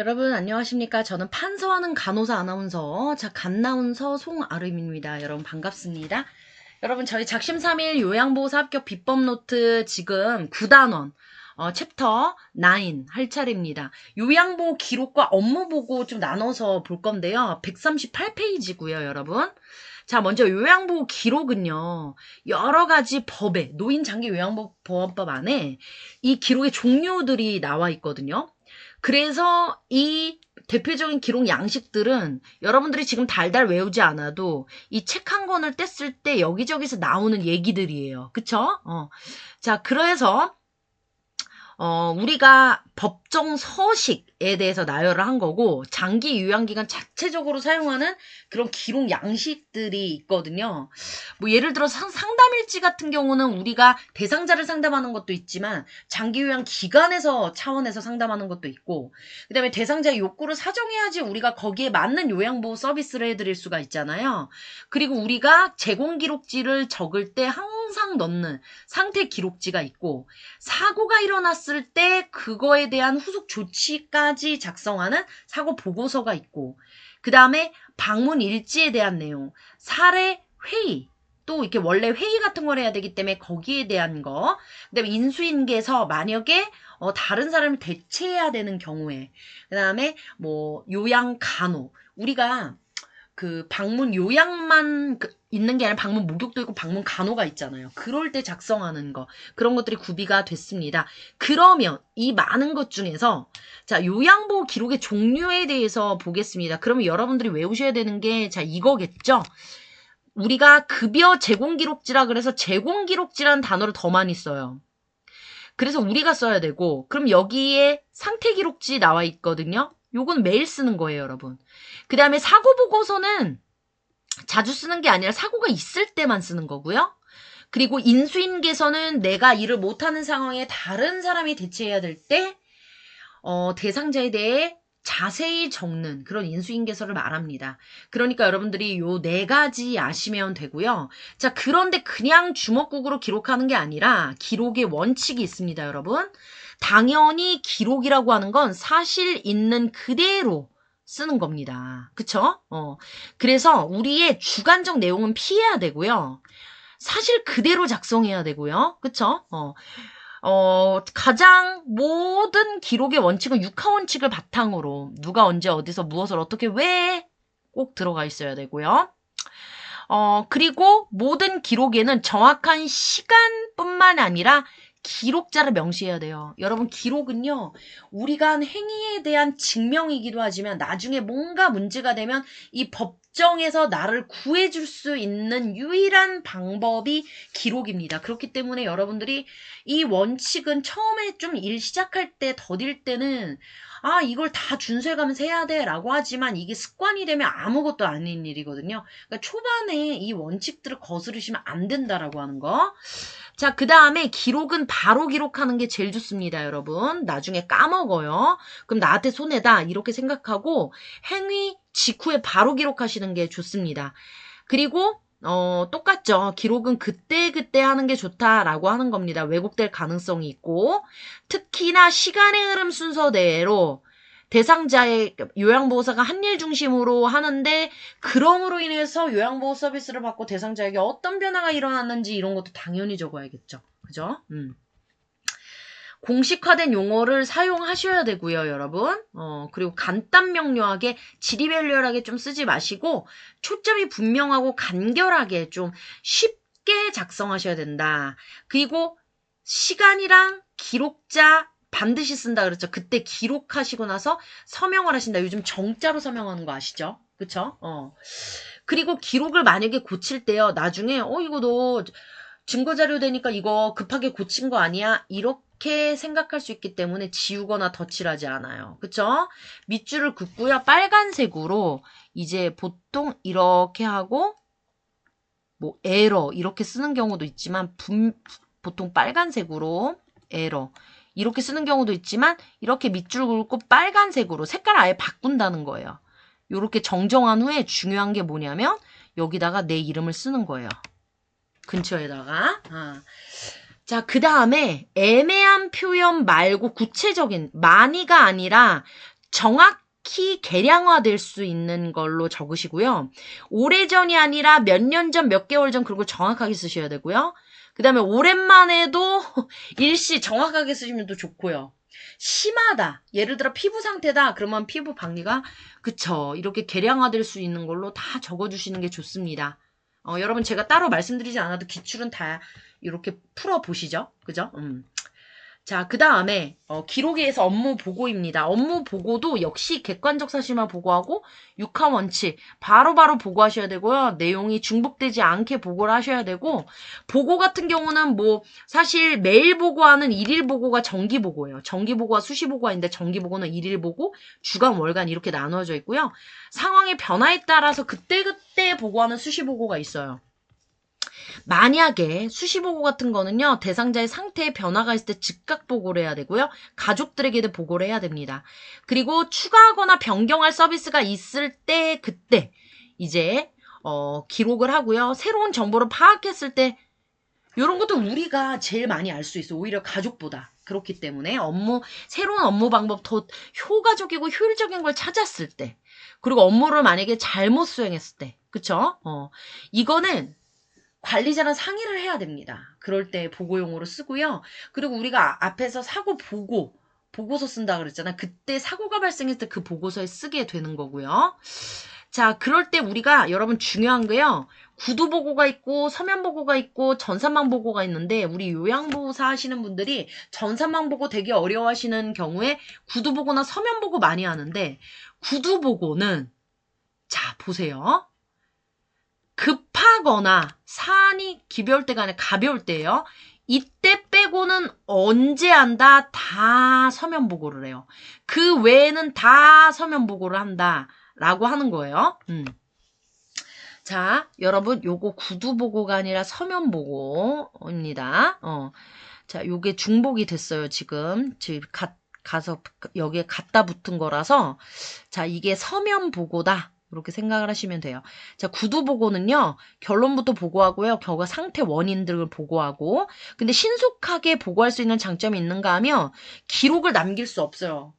여러분 안녕하십니까? 저는 판서하는 간호사 아나운서 갓나운서 송아름입니다. 여러분 반갑습니다. 여러분 저희 작심삼일 요양보호사 합격 비법 노트 지금 9단원 챕터 9 할 차례입니다. 요양보호 기록과 업무보고 좀 나눠서 볼 건데요. 138페이지고요, 여러분. 자, 먼저 요양보호 기록은요. 여러 가지 법에 노인장기요양보호법 안에 이 기록의 종류들이 나와 있거든요. 그래서 이 대표적인 기록 양식들은 여러분들이 지금 달달 외우지 않아도 이 책 한 권을 뗐을 때 여기저기서 나오는 얘기들이에요. 그쵸? 자, 그래서 우리가 법정 서식에 대해서 나열을 한 거고, 장기 요양기간 자체적으로 사용하는 그런 기록 양식들이 있거든요. 뭐, 예를 들어서 상담일지 같은 경우는 우리가 대상자를 상담하는 것도 있지만, 장기 요양 기관에서 차원에서 상담하는 것도 있고, 그 다음에 대상자의 욕구를 사정해야지 우리가 거기에 맞는 요양보호 서비스를 해드릴 수가 있잖아요. 그리고 우리가 제공 기록지를 적을 때 항상 넣는 상태 기록지가 있고, 사고가 일어났을 때 그거에 대한 후속 조치까지 작성하는 사고 보고서가 있고, 그 다음에 방문 일지에 대한 내용, 사례 회의, 또 이렇게 원래 회의 같은 걸 해야 되기 때문에 거기에 대한 거, 그 다음에 인수인계서 만약에 다른 사람을 대체해야 되는 경우에, 그 다음에 뭐 요양 간호, 우리가 그 방문 요양만 있는 게 아니라 방문 목욕도 있고 방문 간호가 있잖아요. 그럴 때 작성하는 거, 그런 것들이 구비가 됐습니다. 그러면 이 많은 것 중에서 자, 요양보호 기록의 종류에 대해서 보겠습니다. 그러면 여러분들이 외우셔야 되는 게 자, 이거겠죠? 우리가 급여 제공기록지라 그래서 제공기록지라는 단어를 더 많이 써요. 그래서 우리가 써야 되고, 그럼 여기에 상태기록지 나와 있거든요. 요건 매일 쓰는 거예요, 여러분. 그 다음에 사고보고서는 자주 쓰는 게 아니라 사고가 있을 때만 쓰는 거고요. 그리고 인수인계서는 내가 일을 못하는 상황에 다른 사람이 대체해야 될 때, 대상자에 대해 자세히 적는 그런 인수인계서를 말합니다. 그러니까 여러분들이 요 4가지 아시면 되고요. 자, 그런데 그냥 주먹국으로 기록하는 게 아니라 기록의 원칙이 있습니다, 여러분. 당연히 기록이라고 하는 건 사실 있는 그대로 쓰는 겁니다. 그쵸? 그래서 우리의 주관적 내용은 피해야 되고요. 사실 그대로 작성해야 되고요. 그쵸? 가장 모든 기록의 원칙은 육하 원칙을 바탕으로 누가 언제 어디서 무엇을 어떻게 왜 꼭 들어가 있어야 되고요. 그리고 모든 기록에는 정확한 시간뿐만 아니라 기록자를 명시해야 돼요. 여러분, 기록은요, 우리가 한 행위에 대한 증명이기도 하지만 나중에 뭔가 문제가 되면 이 법정에서 나를 구해줄 수 있는 유일한 방법이 기록입니다. 그렇기 때문에 여러분들이 이 원칙은 처음에 좀 일 시작할 때 더딜 때는 이걸 다 준수해가면서 해야 돼 라고 하지만 이게 습관이 되면 아무것도 아닌 일이거든요. 그러니까 초반에 이 원칙들을 거스르시면 안 된다라고 하는 거. 자, 그 다음에 기록은 바로 기록하는 게 제일 좋습니다, 여러분. 나중에 까먹어요. 그럼 나한테 손해다 이렇게 생각하고 행위 직후에 바로 기록하시는 게 좋습니다. 그리고 똑같죠. 기록은 그때그때 하는 게 좋다라고 하는 겁니다. 왜곡될 가능성이 있고, 특히나 시간의 흐름 순서대로 대상자의 요양보호사가 한 일 중심으로 하는데, 그럼으로 인해서 요양보호 서비스를 받고 대상자에게 어떤 변화가 일어났는지 이런 것도 당연히 적어야겠죠. 그죠? 공식화된 용어를 사용하셔야 되고요, 여러분. 그리고 간단 명료하게 지리멸렬하게 좀 쓰지 마시고 초점이 분명하고 간결하게 좀 쉽게 작성하셔야 된다. 그리고 시간이랑 기록자 반드시 쓴다 그랬죠. 그때 기록하시고 나서 서명을 하신다. 요즘 정자로 서명하는 거 아시죠? 그쵸? 그리고 기록을 만약에 고칠 때요. 나중에 이거 너 증거자료 되니까 이거 급하게 고친 거 아니야? 이렇게 생각할 수 있기 때문에 지우거나 덧칠하지 않아요. 그쵸? 밑줄을 긋고요. 빨간색으로 이제 보통 이렇게 하고 뭐 에러 이렇게 쓰는 경우도 있지만 보통 빨간색으로 에러 이렇게 쓰는 경우도 있지만 이렇게 밑줄 긋고 빨간색으로 색깔 아예 바꾼다는 거예요. 이렇게 정정한 후에 중요한 게 뭐냐면 여기다가 내 이름을 쓰는 거예요. 근처에다가. 자, 그 다음에 애매한 표현 말고 구체적인, 많이가 아니라 정확히 계량화될 수 있는 걸로 적으시고요. 오래전이 아니라 몇 년 전, 몇 개월 전, 그리고 정확하게 쓰셔야 되고요. 그 다음에 오랜만에도 일시 정확하게 쓰시면 또 좋고요. 심하다. 예를 들어 피부 상태다. 그러면 피부 박리가 그쵸. 이렇게 계량화될 수 있는 걸로 다 적어주시는 게 좋습니다. 여러분 제가 따로 말씀드리지 않아도 기출은 다 이렇게 풀어보시죠. 그죠? 자, 그 다음에 기록에서 업무 보고입니다. 업무 보고도 역시 객관적 사실만 보고하고 육하 원칙 바로바로 보고하셔야 되고요. 내용이 중복되지 않게 보고를 하셔야 되고 보고 같은 경우는 뭐 사실 매일 보고하는 일일 보고가 정기 보고예요. 정기 보고와 수시 보고가 있는데 정기 보고는 일일 보고 주간 월간 이렇게 나누어져 있고요. 상황의 변화에 따라서 그때그때 보고하는 수시 보고가 있어요. 만약에 수시보고 같은 거는요. 대상자의 상태에 변화가 있을 때 즉각 보고를 해야 되고요. 가족들에게도 보고를 해야 됩니다. 그리고 추가하거나 변경할 서비스가 있을 때 그때 이제 기록을 하고요. 새로운 정보를 파악했을 때 이런 것도 우리가 제일 많이 알 수 있어. 오히려 가족보다. 그렇기 때문에 새로운 업무 방법 더 효과적이고 효율적인 걸 찾았을 때 그리고 업무를 만약에 잘못 수행했을 때 그쵸? 이거는 관리자랑 상의를 해야 됩니다. 그럴 때 보고용으로 쓰고요. 그리고 우리가 앞에서 사고 보고서 쓴다 그랬잖아. 그때 사고가 발생했을 때 그 보고서에 쓰게 되는 거고요. 자, 그럴 때 우리가 여러분 중요한 게요. 구두보고가 있고 서면보고가 있고 전산망보고가 있는데 우리 요양보호사 하시는 분들이 전산망보고 되게 어려워하시는 경우에 구두보고나 서면보고 많이 하는데 구두보고는 자, 보세요. 급하거나 사안이 기별할 때가 아니라 가벼울 때예요. 이때 빼고는 언제 한다? 다 서면 보고를 해요. 그 외에는 다 서면 보고를 한다라고 하는 거예요. 자, 여러분 요거 구두 보고가 아니라 서면 보고입니다. 자, 요게 중복이 됐어요. 지금 가서 여기에 갖다 붙은 거라서 자, 이게 서면 보고다. 이렇게 생각을 하시면 돼요. 자, 구두 보고는요. 결론부터 보고하고요. 결과 상태 원인들을 보고하고 근데 신속하게 보고할 수 있는 장점이 있는가 하면 기록을 남길 수 없어요.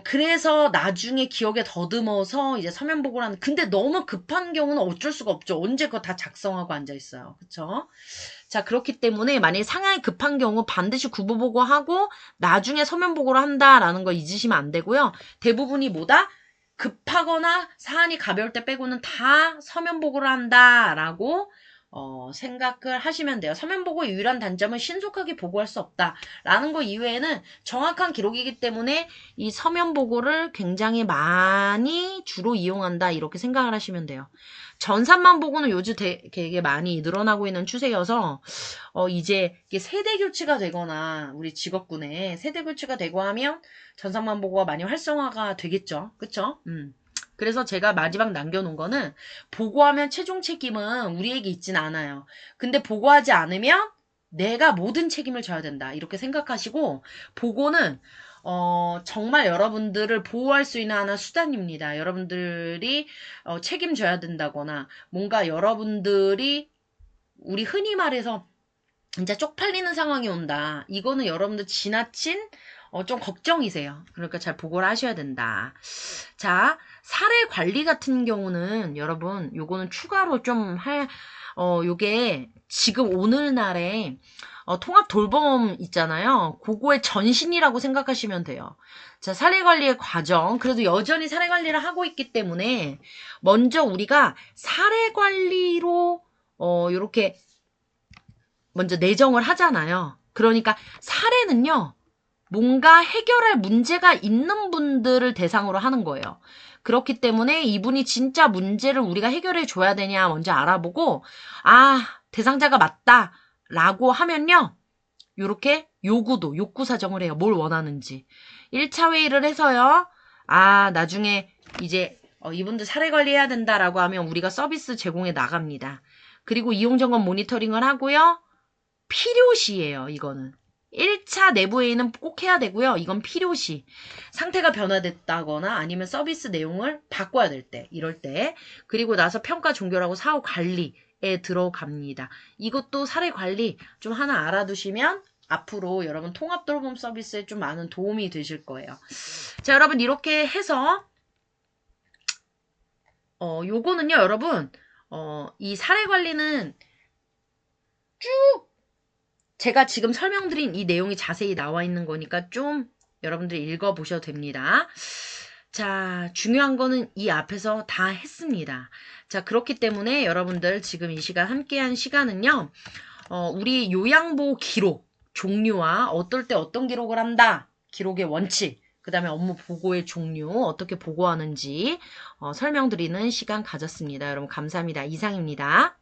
그래서 나중에 기억에 더듬어서 이제 서면 보고를 하는 근데 너무 급한 경우는 어쩔 수가 없죠. 언제 그거 다 작성하고 앉아 있어요. 그쵸? 자, 그렇기 때문에 만약에 상황이 급한 경우 반드시 구부 보고하고 나중에 서면 보고를 한다라는 거 잊으시면 안 되고요. 대부분이 뭐다? 급하거나 사안이 가벼울 때 빼고는 다 서면 보고를 한다라고 생각을 하시면 돼요. 서면 보고의 유일한 단점은 신속하게 보고할 수 없다라는 거 이외에는 정확한 기록이기 때문에 이 서면 보고를 굉장히 많이 주로 이용한다 이렇게 생각을 하시면 돼요. 전산만 보고는 요즘 되게 많이 늘어나고 있는 추세여서 이제 이게 세대 교체가 되거나 우리 직업군에 세대 교체가 되고 하면 전산만 보고가 많이 활성화가 되겠죠. 그쵸? 그래서 제가 마지막 남겨놓은 거는 보고하면 최종 책임은 우리에게 있진 않아요. 근데 보고하지 않으면 내가 모든 책임을 져야 된다. 이렇게 생각하시고 보고는 정말 여러분들을 보호할 수 있는 하나 수단입니다. 여러분들이 책임져야 된다거나 뭔가 여러분들이 우리 흔히 말해서 진짜 쪽팔리는 상황이 온다. 이거는 여러분들 지나친 좀 걱정이세요. 그러니까 잘 보고를 하셔야 된다. 자, 사례 관리 같은 경우는 여러분 요거는 추가로 좀 요게 지금 오늘날에 통합 돌봄 있잖아요. 그거의 전신이라고 생각하시면 돼요. 자, 사례 관리의 과정. 그래도 여전히 사례 관리를 하고 있기 때문에 먼저 우리가 사례 관리로 요렇게 먼저 내정을 하잖아요. 그러니까 사례는요. 뭔가 해결할 문제가 있는 분들을 대상으로 하는 거예요. 그렇기 때문에 이분이 진짜 문제를 우리가 해결해 줘야 되냐 먼저 알아보고 대상자가 맞다라고 하면요. 요렇게 욕구 사정을 해요. 뭘 원하는지. 1차 회의를 해서요. 나중에 이제 이분들 사례 관리해야 된다라고 하면 우리가 서비스 제공해 나갑니다. 그리고 이용점검 모니터링을 하고요. 필요시예요. 이거는. 1차 내부 회의는 꼭 해야 되고요. 이건 필요시. 상태가 변화됐다거나 아니면 서비스 내용을 바꿔야 될 때, 이럴 때. 그리고 나서 평가 종결하고 사후 관리에 들어갑니다. 이것도 사례 관리 좀 하나 알아두시면 앞으로 여러분 통합 돌봄 서비스에 좀 많은 도움이 되실 거예요. 자, 여러분 이렇게 해서 요거는요, 여러분 이 사례 관리는 쭉 제가 지금 설명드린 이 내용이 자세히 나와 있는 거니까 좀 여러분들이 읽어보셔도 됩니다. 자, 중요한 거는 이 앞에서 다 했습니다. 자, 그렇기 때문에 여러분들 지금 이 시간 함께한 시간은요, 우리 요양보 기록, 종류와 어떨 때 어떤 기록을 한다, 기록의 원칙, 그 다음에 업무 보고의 종류, 어떻게 보고하는지 설명드리는 시간 가졌습니다. 여러분 감사합니다. 이상입니다.